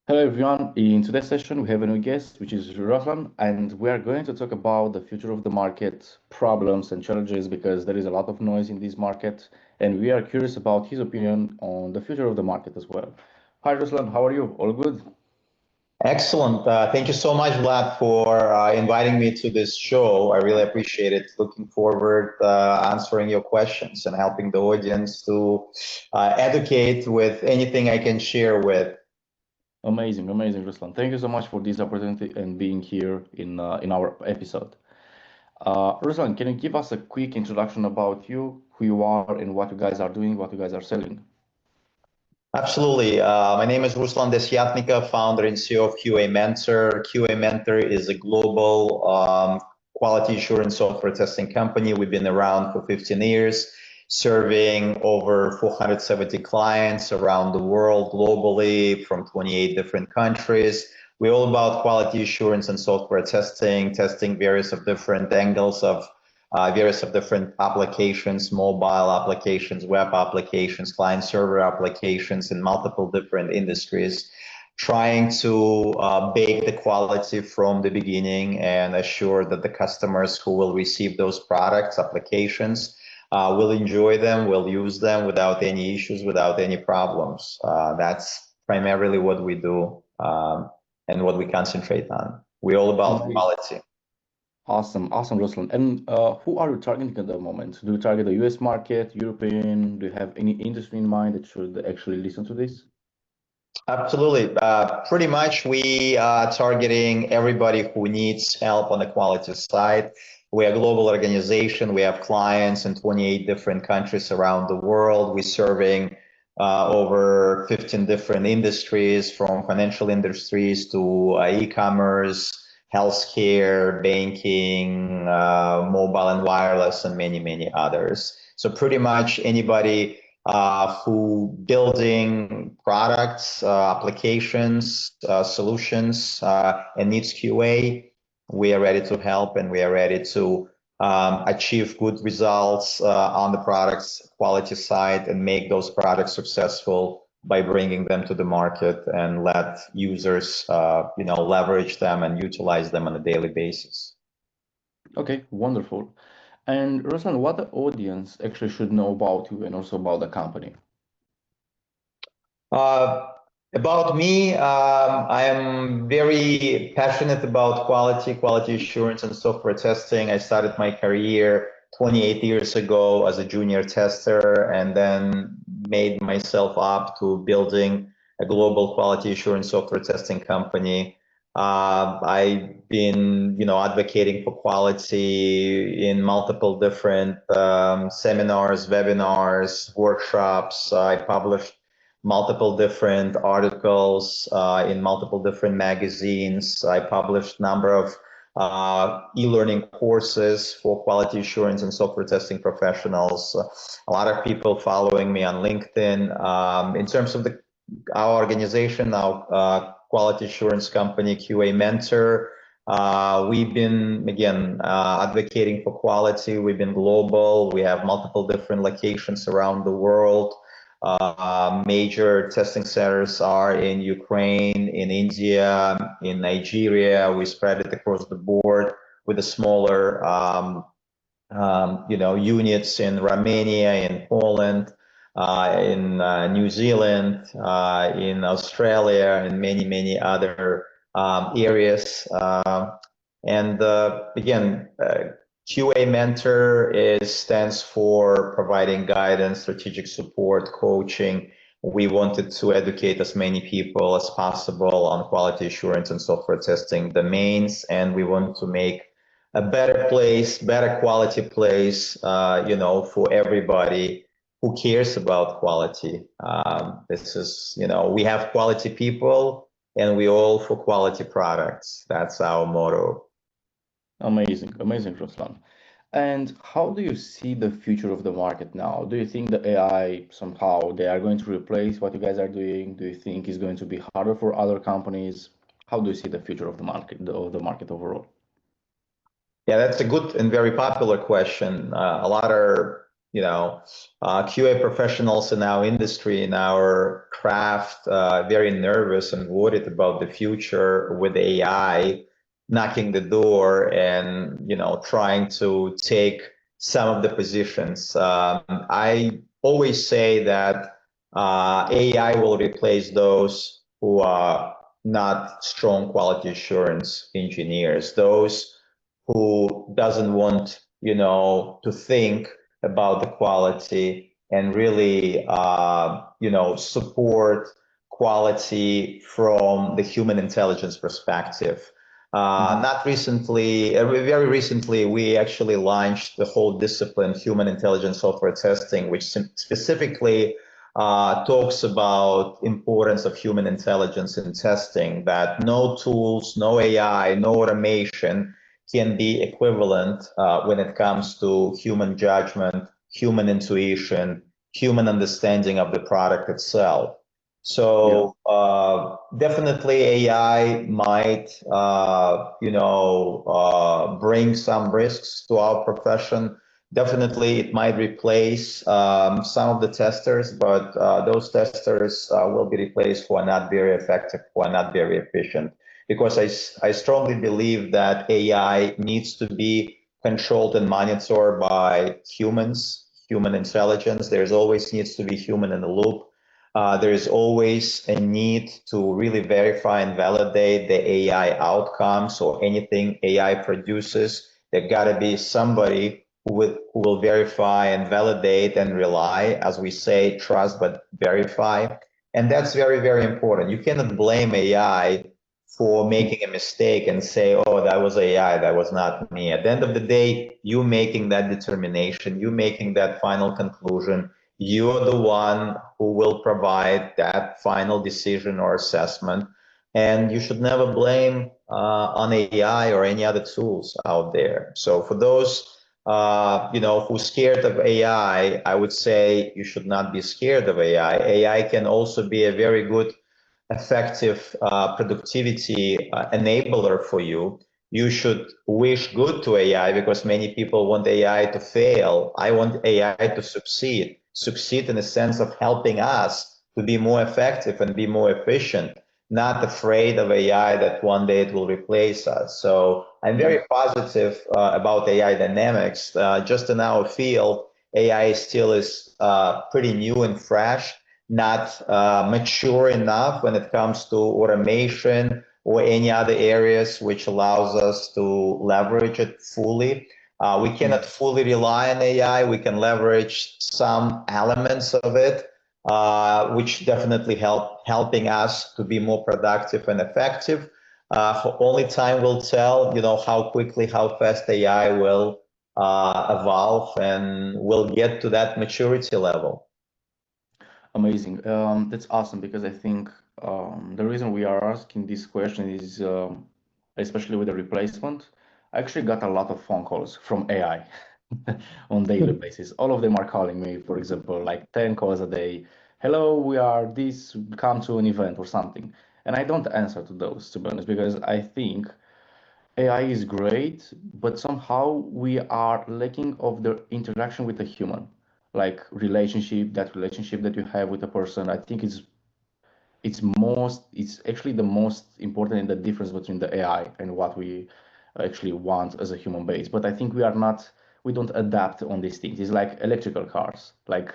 Hello everyone. In today's session, we have a new guest, which is Ruslan, and we are going to talk about the future of the market, problems and challenges, because there is a lot of noise in this market, and we are curious about his opinion on the future of the market as well. Hi Ruslan, how are you? All good? Excellent. Thank you so much, Vlad, for inviting me to this show. I really appreciate it. Looking forward answering your questions and helping the audience to educate with anything I can share with. Amazing, amazing, Ruslan. Thank you so much for this opportunity and being here in our episode. Ruslan, can you give us a quick introduction about you, who you are, and what you guys are doing, what you guys are selling? Absolutely. My name is Ruslan Desyatnikov, founder and CEO of QA Mentor. QA Mentor is a global quality assurance software testing company. We've been around for 15 years, serving over 470 clients around the world globally from 28 different countries. We're all about quality assurance and software testing various of different angles of various of different applications, mobile applications, web applications, client server applications in multiple different industries, trying to bake the quality from the beginning and assure that the customers who will receive those products, applications, will enjoy them, will use them without any issues, without any problems. That's primarily what we do and what we concentrate on. We're all about quality. Awesome, awesome, Ruslan. And who are you targeting at the moment? Do you target the US market, European? Do you have any industry in mind that should actually listen to this? Absolutely. Pretty much we are targeting everybody who needs help on the quality side. We're a global organization. We have clients in 28 different countries around the world. We're serving over 15 different industries, from financial industries to e-commerce, healthcare, banking, mobile and wireless, and many, many others. So pretty much anybody who building products, applications, solutions, and needs QA, we are ready to help, and we are ready to achieve good results on the products quality side and make those products successful by bringing them to the market and let users leverage them and utilize them on a daily basis. Okay, wonderful. And Ruslan, what the audience actually should know about you and also about the company? About me, I am very passionate about quality assurance and software testing. I started my career 28 years ago as a junior tester and then made myself up to building a global quality assurance software testing company. I've been, advocating for quality in multiple different seminars, webinars, workshops. I published multiple different articles in multiple different magazines. I published a number of e-learning courses for quality assurance and software testing professionals. A lot of people following me on LinkedIn. In terms of our organization, our quality assurance company, QA Mentor, we've been, again, advocating for quality. We've been global. We have multiple different locations around the world. Major testing centers are in Ukraine, in India, in Nigeria. We spread it across the board with the smaller, units in Romania, in Poland, in New Zealand, in Australia, and many, many other areas. And again, QA Mentor stands for providing guidance, strategic support, coaching. We wanted to educate as many people as possible on quality assurance and software testing domains, and we want to make a better place, better quality place, for everybody who cares about quality. This is, we have quality people, and we all for quality products. That's our motto. Amazing, amazing, Ruslan. And how do you see the future of the market now? Do you think the AI somehow they are going to replace what you guys are doing? Do you think it's going to be harder for other companies? How do you see the future of the market overall? Yeah, that's a good and very popular question. A lot of QA professionals in our industry, in our craft, very nervous and worried about the future with AI knocking the door and, trying to take some of the positions. I always say that AI will replace those who are not strong quality assurance engineers, those who doesn't want, to think about the quality and really, support quality from the human intelligence perspective. Not recently, very recently, we actually launched the whole discipline, human intelligence software testing, which specifically talks about importance of human intelligence in testing, that no tools, no AI, no automation can be equivalent when it comes to human judgment, human intuition, human understanding of the product itself. So definitely AI might, bring some risks to our profession. Definitely it might replace some of the testers, but those testers will be replaced who are not very effective, who are not very efficient. Because I strongly believe that AI needs to be controlled and monitored by humans, human intelligence. There's always needs to be human in the loop. There is always a need to really verify and validate the AI outcomes or anything AI produces. There got to be somebody who will verify and validate and rely, as we say, trust but verify. And that's very, very important. You cannot blame AI for making a mistake and say, oh, that was AI, that was not me. At the end of the day, you making that determination, you making that final conclusion, you're the one who will provide that final decision or assessment. And you should never blame on AI or any other tools out there. So for those who's scared of AI, I would say you should not be scared of AI. AI can also be a very good effective productivity enabler for you. You should wish good to AI because many people want AI to fail. I want AI to succeed in the sense of helping us to be more effective and be more efficient, not afraid of AI that one day it will replace us. So I'm very positive about AI dynamics. Just in our field, AI still is pretty new and fresh, not mature enough when it comes to automation or any other areas which allows us to leverage it fully. We cannot fully rely on AI. We can leverage some elements of it, which definitely helping us to be more productive and effective. Only time will tell, how quickly, how fast AI will evolve and will get to that maturity level. Amazing. That's awesome because I think the reason we are asking this question is, especially with the replacement, I actually got a lot of phone calls from AI on daily basis. All of them are calling me, for example, like 10 calls a day. Hello, we are this, come to an event or something. And I don't answer to those, to be honest, because I think AI is great, but somehow we are lacking of the interaction with the human, like that relationship that you have with a person. I think it's actually the most important in the difference between the AI and what we actually want as a human base. But I think we don't adapt on these things. It's like electrical cars. Like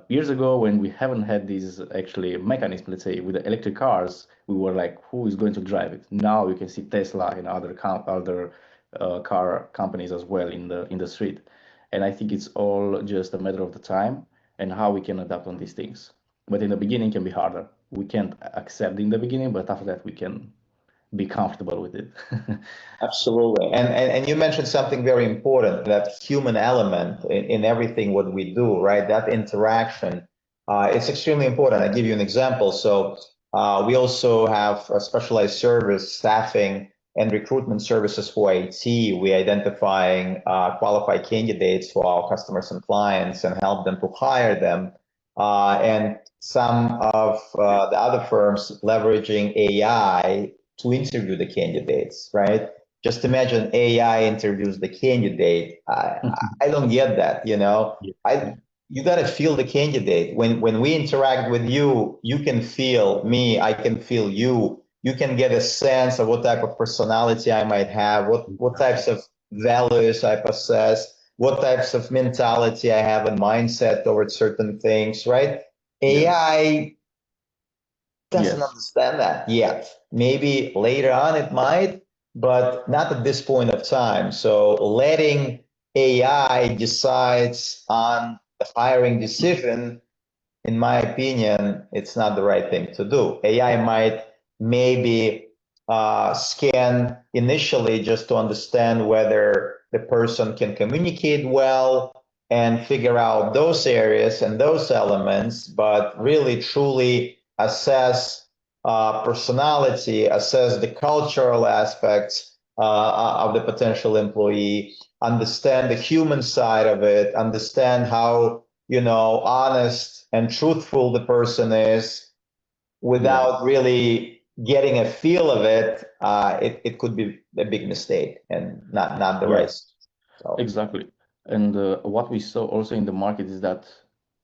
years ago when we haven't had these actually mechanisms, let's say with the electric cars, we were like, who is going to drive it? Now you can see Tesla and other car companies as well in the street, and I think it's all just a matter of the time and how we can adapt on these things. But in the beginning can be harder. We can't accept in the beginning, but after that we can be comfortable with it. Absolutely. And you mentioned something very important, that human element in everything what we do, right? That interaction, it's extremely important. I'll give you an example. So we also have a specialized service, staffing and recruitment services for IT. We identifying qualified candidates for our customers and clients and help them to hire them. And some of the other firms leveraging AI to interview the candidates, right? just imagine AI interviews the candidate. I don't get that, you know. Yeah, yeah, You got to feel the candidate. When we interact with you, you can feel me, I can feel you. You can get a sense of what type of personality I might have, what exactly. types of values I possess, what types of mentality I have and mindset towards certain things, right? Yeah, AI doesn't yes, understand that yet. Maybe later on it might, but not at this point of time. So letting AI decides on the hiring decision, in my opinion, it's not the right thing to do. AI might maybe scan initially just to understand whether the person can communicate well and figure out those areas and those elements, but really truly assess personality, assess the cultural aspects of the potential employee, understand the human side of it, understand how honest and truthful the person is yeah, without really getting a feel of it, it could be a big mistake and not the right. yes. So Exactly. And what we saw also in the market is that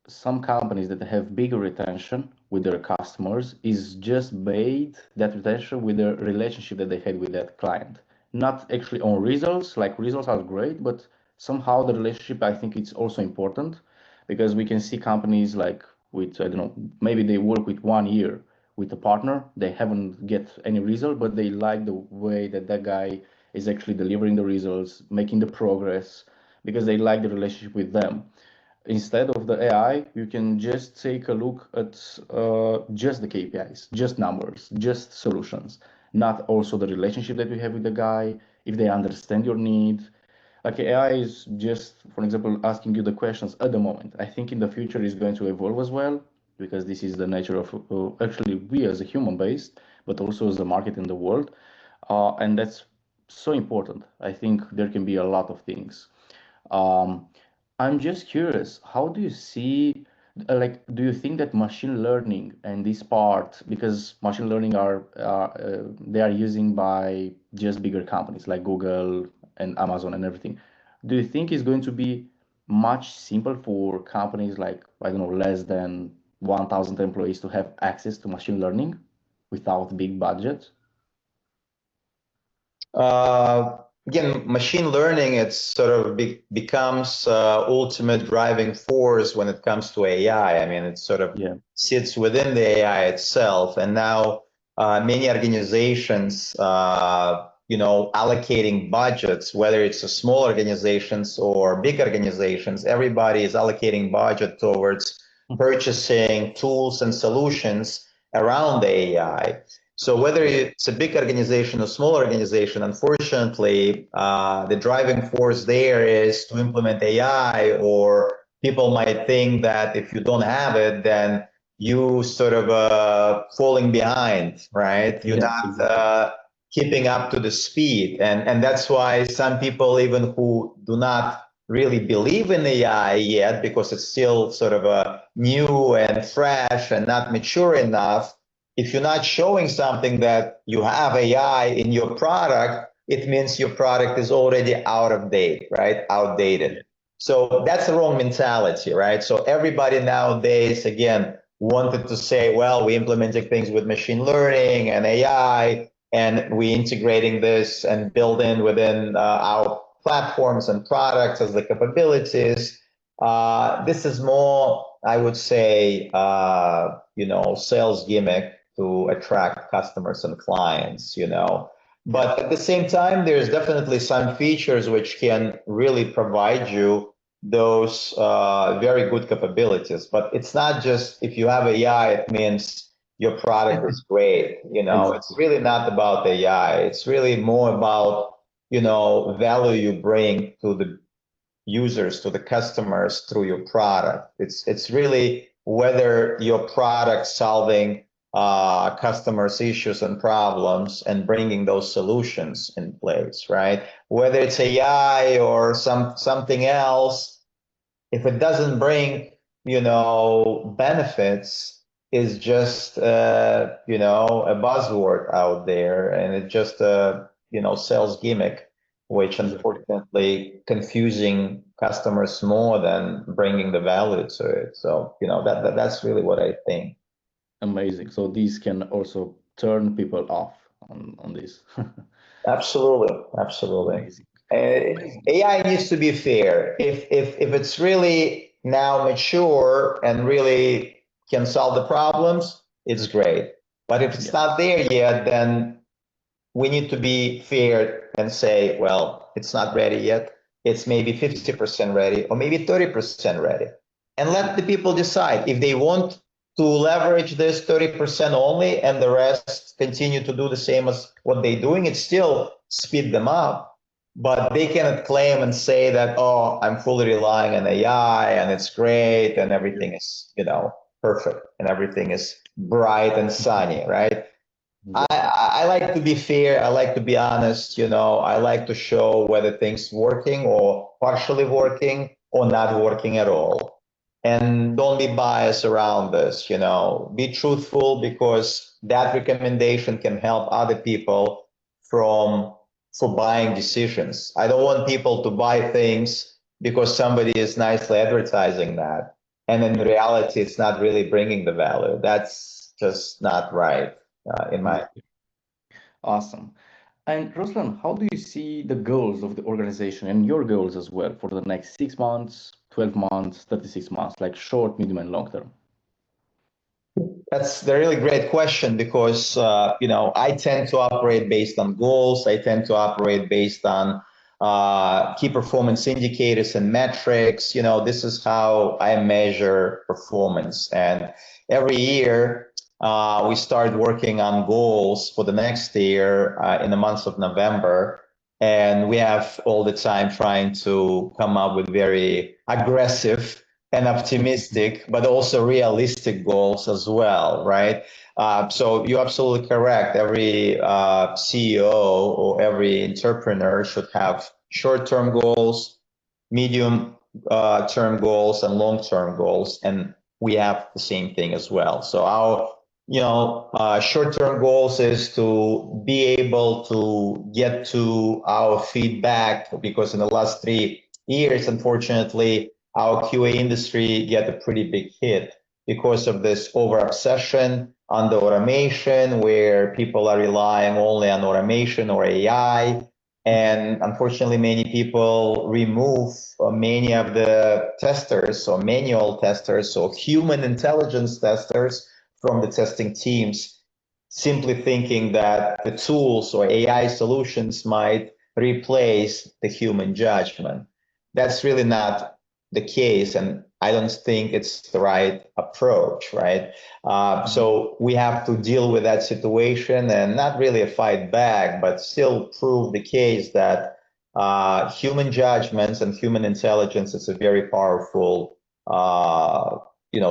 some companies that have bigger retention with their customers is just made that retention with the relationship that they had with that client. Not actually on results, like results are great, but somehow the relationship, I think it's also important because we can see companies like with, I don't know, maybe they work with 1 year with a partner, they haven't get any result, but they like the way that that guy is actually delivering the results, making the progress, because they like the relationship with them. Instead of the AI, you can just take a look at just the KPIs, just numbers, just solutions, not also the relationship that you have with the guy, if they understand your need. Like AI is just, for example, asking you the questions at the moment. I think in the future is going to evolve as well, because this is the nature of actually we as a human based, but also as a market in the world. And that's so important. I think there can be a lot of things. Um, I'm just curious, how do you see, like, do you think that machine learning and this part, because machine learning they are using by just bigger companies like Google and Amazon and everything. Do you think it's going to be much simpler for companies like, I don't know, less than 1,000 employees to have access to machine learning without big budget? Again, machine learning, it's sort of becomes ultimate driving force when it comes to AI. I mean, it sort of Yeah, sits within the AI itself. And now many organizations, allocating budgets, whether it's a small organizations or big organizations, everybody is allocating budget towards purchasing tools and solutions around the AI. So whether yeah, it's a big organization or small organization, unfortunately, the driving force there is to implement AI, or people might think that if you don't have it, then you sort of falling behind, right? You're yes, not exactly. keeping up to the speed. And that's why some people, even who do not really believe in AI yet, because it's still sort of new and fresh and not mature enough, if you're not showing something that you have AI in your product, it means your product is already out of date, right? Outdated. Yeah, So that's the wrong mentality, right? So everybody nowadays, again, wanted to say, well, we're implementing things with machine learning and AI, and we integrating this and building within our platforms and products as the capabilities. This is more, I would say, sales gimmick to attract customers and clients, But at the same time, there's definitely some features which can really provide you those very good capabilities. But it's not just if you have AI, it means your product is great. It's exactly. really not about AI. It's really more about, value you bring to the users, to the customers through your product. It's really whether your product solving customers' issues and problems and bringing those solutions in place, right? Whether it's AI or something else, if it doesn't bring, benefits, is just a buzzword out there, and it just sales gimmick, which unfortunately confusing customers more than bringing the value to it. So, that's really what I think. Amazing. So these can also turn people off on this. Absolutely, absolutely. Amazing. Amazing. AI needs to be fair. If it's really now mature and really can solve the problems, it's great. But if it's Yeah. not there yet, then we need to be fair and say, well, it's not ready yet. It's maybe 50% ready or maybe 30% ready. And let the people decide if they want to leverage this 30% only and the rest continue to do the same as what they're doing. It still speed them up, but they cannot claim and say that, oh, I'm fully relying on AI and it's great and everything is, perfect and everything is bright and sunny, right? I like to be fair. I like to be honest. I like to show whether things working or partially working or not working at all. And don't be biased around this. Be truthful because that recommendation can help other people from for buying decisions. I don't want people to buy things because somebody is nicely advertising that, and in reality, it's not really bringing the value. That's just not right in my. Awesome. And Ruslan, how do you see the goals of the organization and your goals as well for the next 6 months, 12 months, 36 months, like short, medium, and long term? That's a really great question because I tend to operate based on goals. I tend to operate based on key performance indicators and metrics. This is how I measure performance. And every year we start working on goals for the next year in the month of November. And we have all the time trying to come up with very aggressive and optimistic, but also realistic goals as well, right? So you're absolutely correct. Every CEO or every entrepreneur should have short-term goals, medium-term goals, and long-term goals, and we have the same thing as well. So our short-term goals is to be able to get to our feedback because in the last 3 years, unfortunately, our QA industry get a pretty big hit because of this over obsession on the automation where people are relying only on automation or AI. And unfortunately, many people remove many of the testers or manual testers or human intelligence testers from the testing teams, simply thinking that the tools or AI solutions might replace the human judgment. That's really not the case, and I don't think it's the right approach, right? So we have to deal with that situation and not really fight back, but still prove the case that human judgments and human intelligence is a very powerful,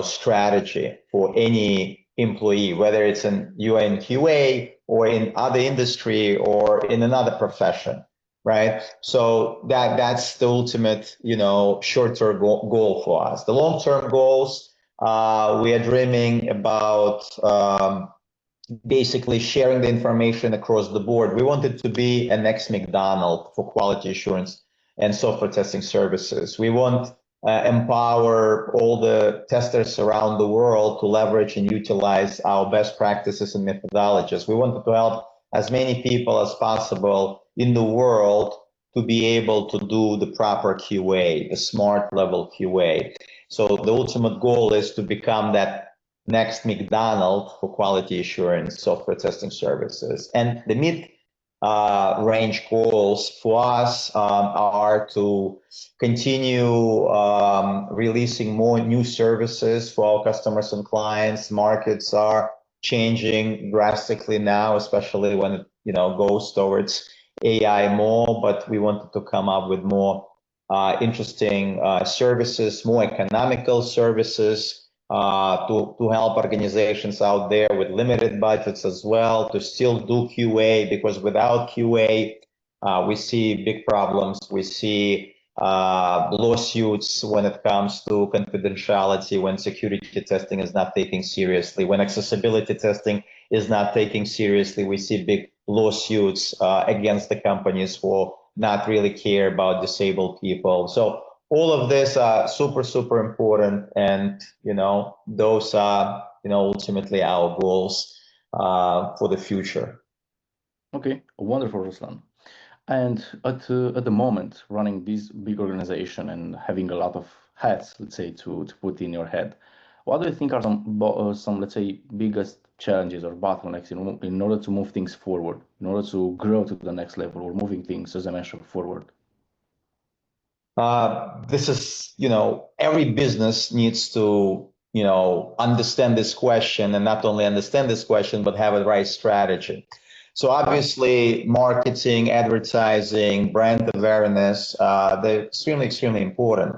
strategy for any employee, whether it's in UN QA or in other industry or in another profession. Right. So that's the ultimate, short-term goal for us. The long-term goals, we are dreaming about basically sharing the information across the board. We want it to be a next McDonald's for quality assurance and software testing services. We want empower all the testers around the world to leverage and utilize our best practices and methodologies. We wanted to help as many people as possible in the world to be able to do the proper QA, the smart level QA. So the ultimate goal is to become that next McDonald's for quality assurance software testing services. And the mid range goals for us are to continue releasing more new services for our customers and clients. Markets are changing drastically now, especially when it goes towards AI more, but we wanted to come up with more interesting services, more economical services, to help organizations out there with limited budgets as well to still do QA, because without QA, we see big problems. We see lawsuits when it comes to confidentiality, when security testing is not taken seriously, when accessibility testing is not taken seriously. We see big lawsuits against the companies for not really care about disabled people. So all of this are super, super important. And, those are, ultimately our goals for the future. Okay, wonderful, Ruslan. And at the moment, running this big organization and having a lot of hats, let's say, to put in your head, what do you think are some, let's say, biggest challenges or bottlenecks in order to move things forward, in order to grow to the next level or moving things, as I mentioned, forward? This is, every business needs to, understand this question, and not only understand this question, but have a right strategy. So obviously, marketing, advertising, brand awareness, they're extremely, extremely important.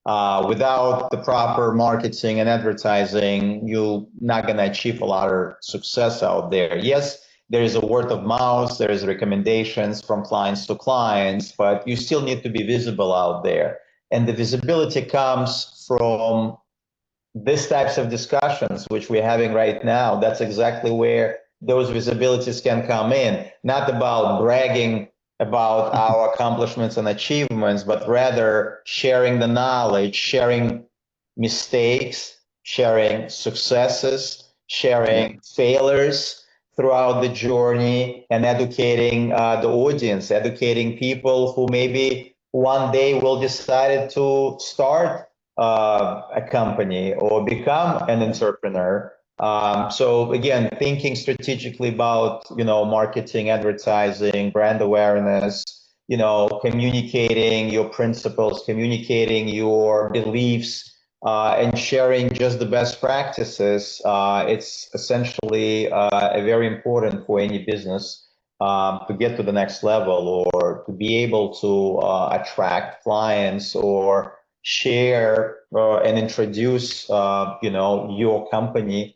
Without the proper marketing and advertising, you're not going to achieve a lot of success out there. Yes, there is a word of mouth, there is recommendations from clients to clients, but you still need to be visible out there. And the visibility comes from these types of discussions, which we're having right now. That's exactly where those visibilities can come in, not about bragging about our accomplishments and achievements, but rather sharing the knowledge, sharing mistakes, sharing successes, sharing failures throughout the journey, and educating the audience, educating people who maybe one day will decide to start a company or become an entrepreneur. So again, thinking strategically about, marketing, advertising, brand awareness, communicating your principles, communicating your beliefs, and sharing just the best practices. It's essentially a very important for any business to get to the next level, or to be able to attract clients, or share and introduce, your company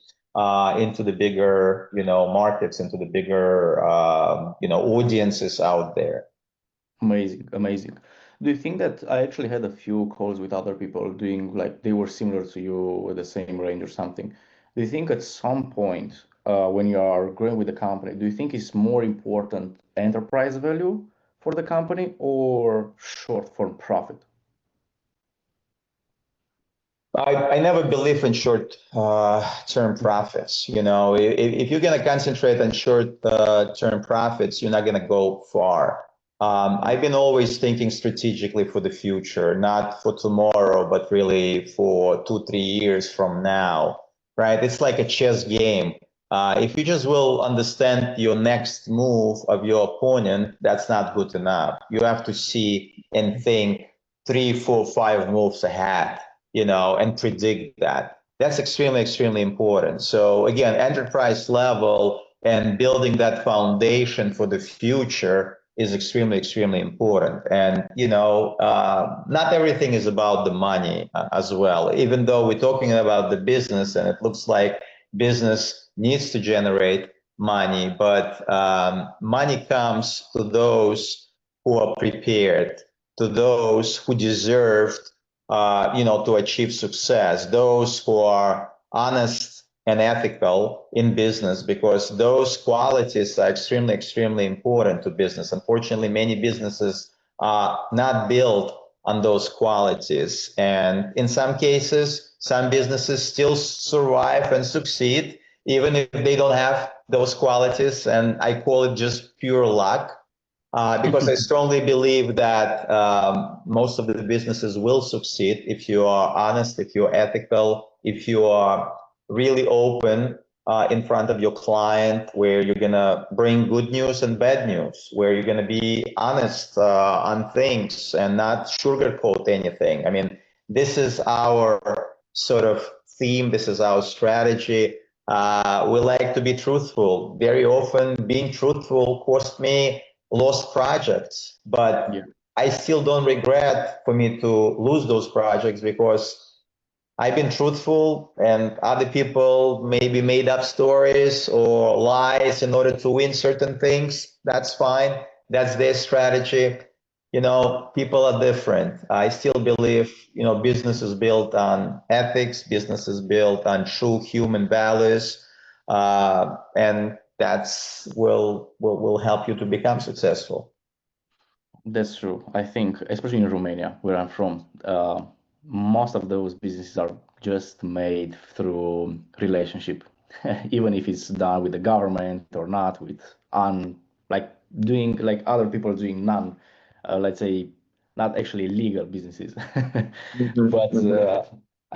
into the bigger, markets, into the bigger, audiences out there. Amazing, amazing. Do you think that I actually had a few calls with other people doing like they were similar to you with the same range or something? Do you think at some point, when you are growing with the company, do you think it's more important enterprise value for the company or short-form profit? I never believe in short term profits. If you're going to concentrate on short term profits, you're not going to go far. I've been always thinking strategically for the future, not for tomorrow, but really for 2, 3 years from now, right? It's like a chess game. If you just will understand your next move of your opponent, that's not good enough. You have to see and think 3, 4, 5 moves ahead, and predict that. That's extremely, extremely important. So again, enterprise level and building that foundation for the future is extremely, extremely important. And, not everything is about the money as well, even though we're talking about the business and it looks like business needs to generate money, but money comes to those who are prepared, to those who deserve to achieve success, those who are honest and ethical in business, because those qualities are extremely, extremely important to business. Unfortunately, many businesses are not built on those qualities. And in some cases, some businesses still survive and succeed, even if they don't have those qualities. And I call it just pure luck. Because I strongly believe that most of the businesses will succeed if you are honest, if you're ethical, if you are really open in front of your client, where you're going to bring good news and bad news, where you're going to be honest on things and not sugarcoat anything. I mean, this is our sort of theme. This is our strategy. We like to be truthful. Very often being truthful cost me lost projects, but Yeah. I still don't regret for me to lose those projects, because I've been truthful and other people maybe made up stories or lies in order to win certain things. That's fine. That's their strategy. People are different. I still believe, business is built on ethics, business is built on true human values. And that's will help you to become successful. That's true. I think, especially in Romania, where I'm from, most of those businesses are just made through relationship, even if it's done with the government or not, with like doing like other people doing non, let's say, not actually legal businesses. But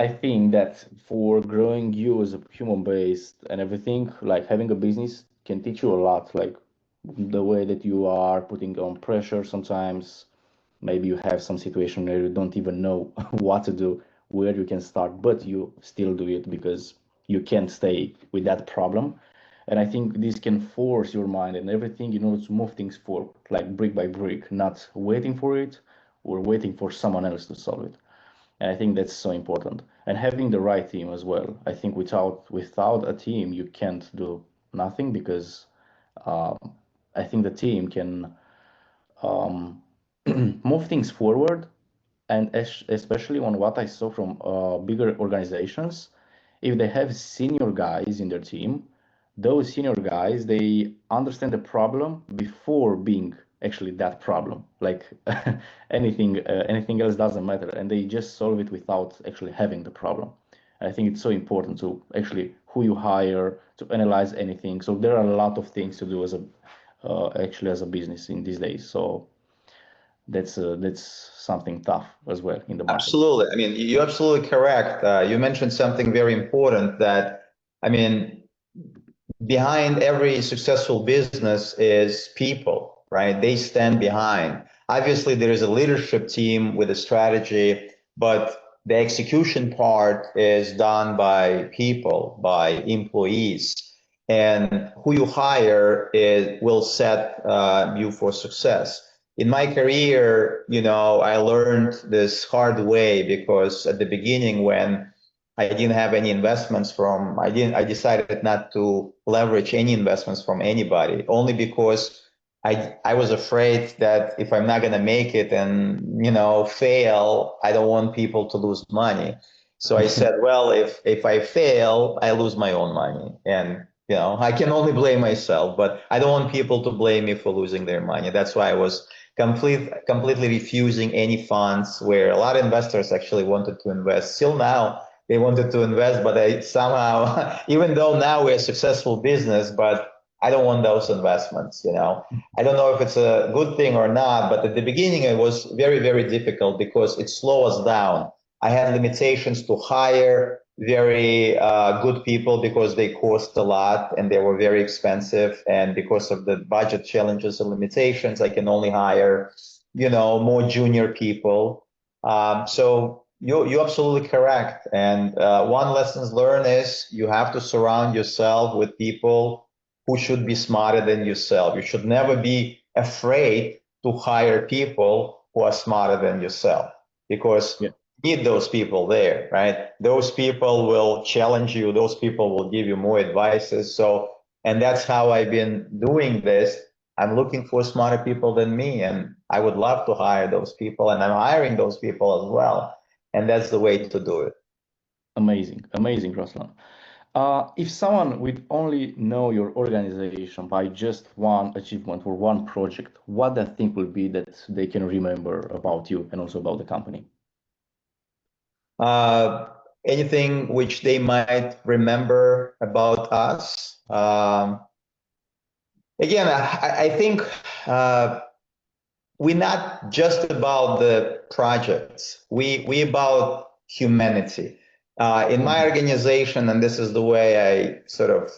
I think that for growing you as a human based and everything, like having a business can teach you a lot, like the way that you are putting on pressure sometimes. Maybe you have some situation where you don't even know what to do, where you can start, but you still do it because you can't stay with that problem. And I think this can force your mind and everything in order to move things forward, like brick by brick, not waiting for it or waiting for someone else to solve it. And I think that's so important. And having the right team as well. I think without a team, you can't do nothing because um, I think the team can um, move things forward, and especially on what I saw from bigger organizations, if they have senior guys in their team, those senior guys, they understand the problem before being actually that problem. Like anything else doesn't matter, and they just solve it without actually having the problem. And I think it's so important to actually who you hire to analyze anything. So there are a lot of things to do as a actually as a business in these days. So that's something tough as well in the market. Absolutely. I mean, you're absolutely correct. You mentioned something very important that, I mean, behind every successful business is people, right? They stand behind. Obviously, there is a leadership team with a strategy, but the execution part is done by people, by employees. And who you hire will set you for success. In my career, I learned this hard way because at the beginning, when I didn't have any investments I decided not to leverage any investments from anybody, only because I was afraid that if I'm not going to make it and, fail, I don't want people to lose money. So I said, well, if I fail, I lose my own money. And, I can only blame myself, but I don't want people to blame me for losing their money. That's why I was completely refusing any funds where a lot of investors actually wanted to invest. Still now, they wanted to invest, but I somehow, even though now we're a successful business, but I don't want those investments, I don't know if it's a good thing or not, but at the beginning it was very, very difficult because it slowed us down. I had limitations to hire very good people because they cost a lot and they were very expensive. And because of the budget challenges and limitations, I can only hire, more junior people. So you're absolutely correct. And one lessons learned is you have to surround yourself with people who should be smarter than yourself. You should never be afraid to hire people who are smarter than yourself because Yeah, you need those people there, right? Those people will challenge you. Those people will give you more advices. So, and that's how I've been doing this. I'm looking for smarter people than me, and I would love to hire those people, and I'm hiring those people as well. And that's the way to do it. amazing, amazing, Ruslan. If someone would only know your organization by just one achievement or one project, what do you think will be that they can remember about you and also about the company? Uh, Anything which they might remember about us. Again, I think we're not just about the projects. We about humanity. In my Mhm. organization, and this is the way I sort of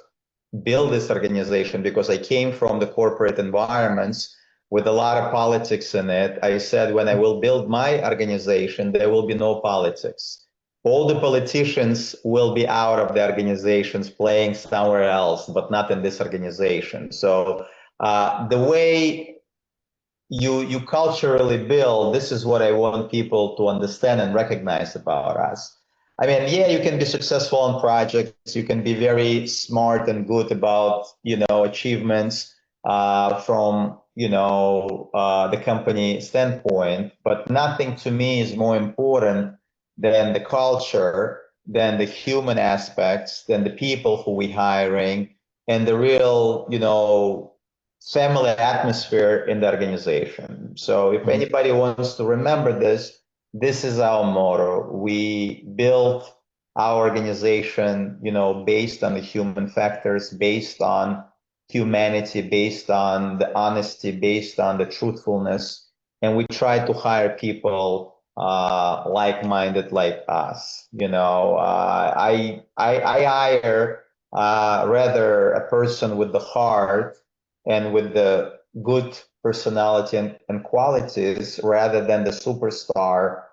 build this organization because I came from the corporate environments with a lot of politics in it. I said, when I will build my organization, there will be no politics. All the politicians will be out of the organizations playing somewhere else, but not in this organization. So the way you culturally build, this is what I want people to understand and recognize about us. I mean, yeah, you can be successful on projects, you can be very smart and good about achievements from the company standpoint, but nothing to me is more important than the culture, than the human aspects, than the people who we hiring, and the real, family atmosphere in the organization. So if anybody wants to remember this, this is our motto. We built our organization, based on the human factors, based on humanity, based on the honesty, based on the truthfulness, and we try to hire people like-minded like us. I hire rather a person with the heart and with the good personality and qualities rather than the superstar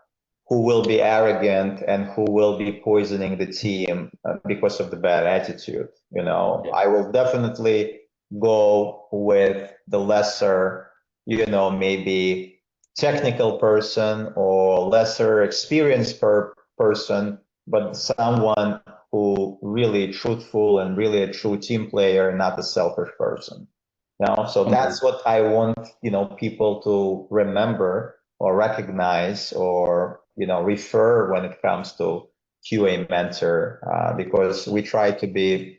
who will be arrogant and who will be poisoning the team because of the bad attitude. I will definitely go with the lesser, maybe technical person or lesser experienced person, but someone who really truthful and really a true team player, not a selfish person. So that's what I want, people to remember or recognize or, refer when it comes to QA mentor, because we try to be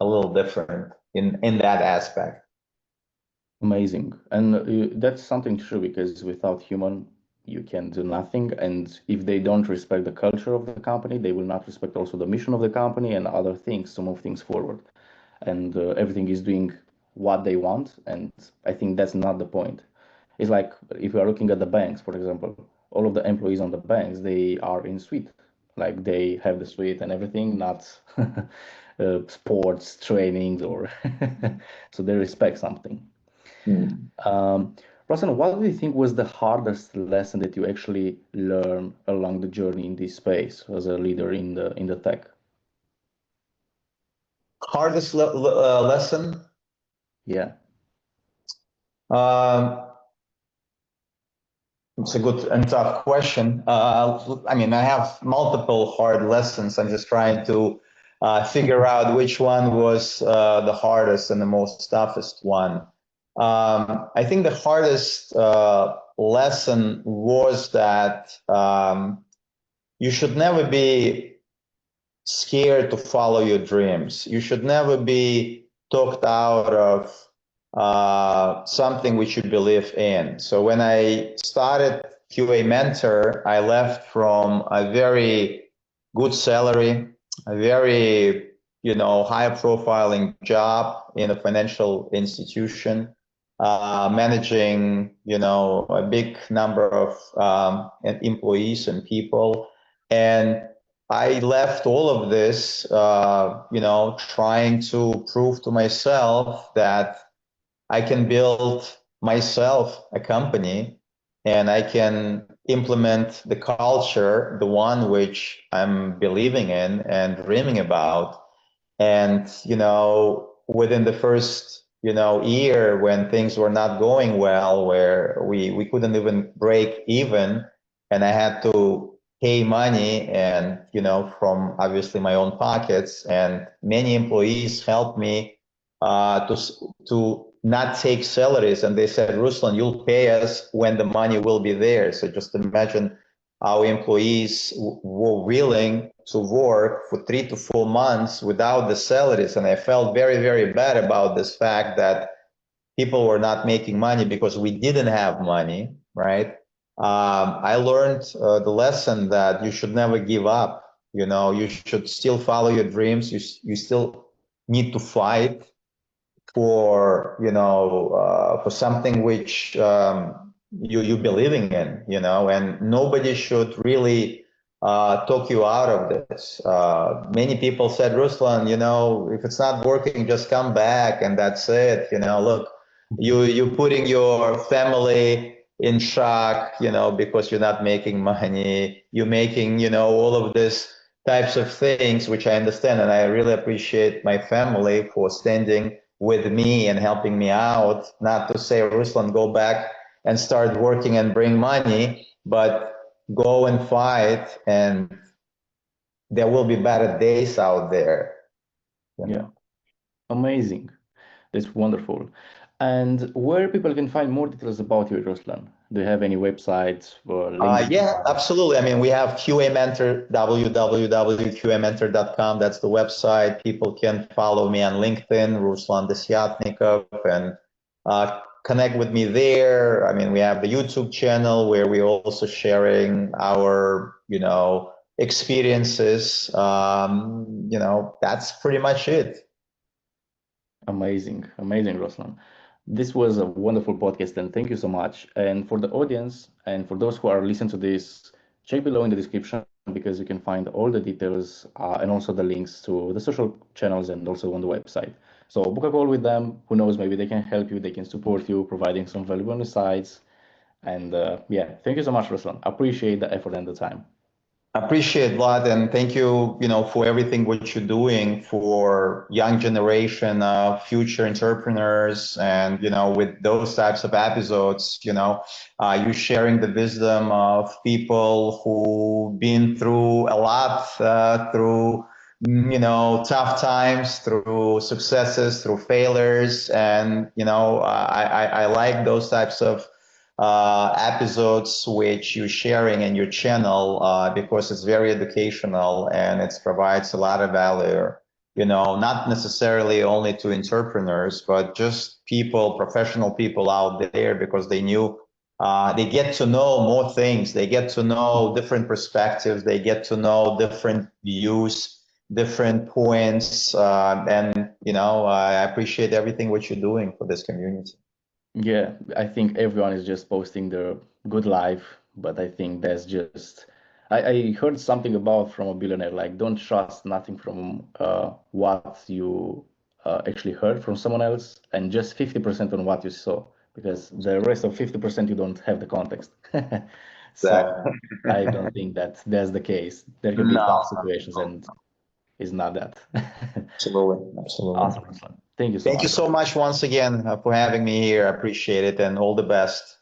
a little different in that aspect. Amazing. And that's something true because without human, you can do nothing. And if they don't respect the culture of the company, they will not respect also the mission of the company and other things to move things forward. And everything is doing what they want. And I think that's not the point. It's like if you are looking at the banks, for example, all of the employees on the banks, they are in suite. Like they have the suite and everything, not sports trainings or so they respect something. Um, Ruslan, what do you think was the hardest lesson that you actually learned along the journey in this space as a leader in the tech? Hardest lesson? Yeah. It's a good and tough question. I mean, I have multiple hard lessons. I'm just trying to figure out which one was the hardest and the most toughest one. I think the hardest lesson was that you should never be scared to follow your dreams. You should never be talked out of something which you believe in. So when I started QA Mentor, I left from a very good salary, a very high profiling job in a financial institution, managing a big number of employees and people, and I left all of this, trying to prove to myself that I can build myself a company and I can implement the culture, the one which I'm believing in and dreaming about. And, within the first, year when things were not going well, where we couldn't even break even, and I had to pay money and, from obviously my own pockets, and many employees helped me to not take salaries. And they said, Ruslan, you'll pay us when the money will be there. So just imagine our employees were willing to work for 3 to 4 months without the salaries. And I felt very, very bad about this fact that people were not making money because we didn't have money, right? I learned the lesson that you should never give up. You should still follow your dreams. You still need to fight for for something which you believing in, and nobody should really talk you out of this. Many people said, Ruslan, if it's not working, just come back and that's it. Look, you putting your family in shock, because you're not making money. You're making, all of this types of things, which I understand, and I really appreciate my family for standing with me and helping me out. Not to say, Ruslan, go back and start working and bring money, but go and fight, and there will be better days out there. Yeah. Amazing. That's wonderful. And where people can find more details about you, Ruslan? Do you have any websites or LinkedIn? Yeah, absolutely. I mean, we have QA Mentor, www.qamentor.com. That's the website. People can follow me on LinkedIn, Ruslan Desyatnikov, and connect with me there. I mean, we have the YouTube channel where we're also sharing our, experiences. That's pretty much it. Amazing, amazing, Ruslan. This was a wonderful podcast, and thank you so much. And for the audience and for those who are listening to this, check below in the description because you can find all the details and also the links to the social channels and also on the website. So book a call with them. Who knows, maybe they can help you, they can support you, providing some valuable insights. And yeah, thank you so much, Ruslan. Appreciate the effort and the time. Appreciate a lot, and thank you, for everything what you're doing for young generation of future entrepreneurs, and with those types of episodes, you sharing the wisdom of people who been through a lot, through tough times, through successes, through failures, and I like those types of episodes which you're sharing in your channel because it's very educational and it provides a lot of value, not necessarily only to entrepreneurs, but just people, professional people out there, because they get to know more things. They get to know different perspectives. They get to know different views, different points. And I appreciate everything what you're doing for this community. Yeah, I think everyone is just posting their good life, but I think that's just I heard something about from a billionaire, like don't trust nothing from what you actually heard from someone else, and just 50% on what you saw, because the rest of 50% you don't have the context. So Exactly. I don't think that that's the case. There can be tough No, situations, and it's not that. absolutely, absolutely. Awesome, Ruslan. Thank you so Thank you much. so much once again for having me here. I appreciate it, and all the best.